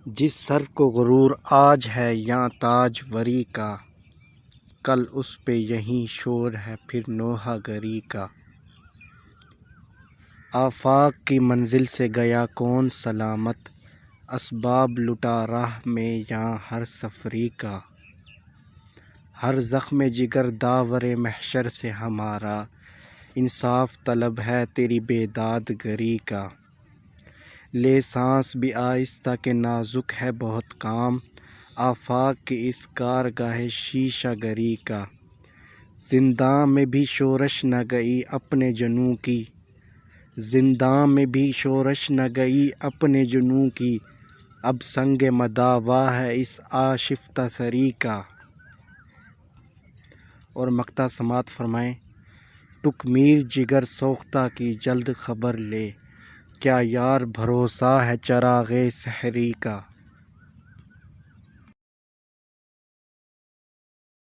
جس سر کو غرور آج ہے یاں تاج وری کا، کل اس پہ یہیں شور ہے پھر نوحہ گری کا۔ آفاق کی منزل سے گیا کون سلامت، اسباب لٹا راہ میں یاں ہر سفری کا۔ ہر زخم جگر داور محشر سے ہمارا، انصاف طلب ہے تیری بیداد گری کا۔ لے سانس بھی آہستہ کہ نازک ہے بہت کام، آفاق کی اس کارگاہ شیشہ گری کا۔ زنداں میں بھی شورش نہ گئی اپنے جنوں کی، زنداں میں بھی شورش نہ گئی اپنے جنوں کی، اب سنگ مداوا ہے اس آشفتہ سری کا۔ اور مقطع سماعت فرمائیں۔ ٹک میر جگر سوختہ کی جلد خبر لے، کیا یار بھروسہ ہے چراغِ سحری کا۔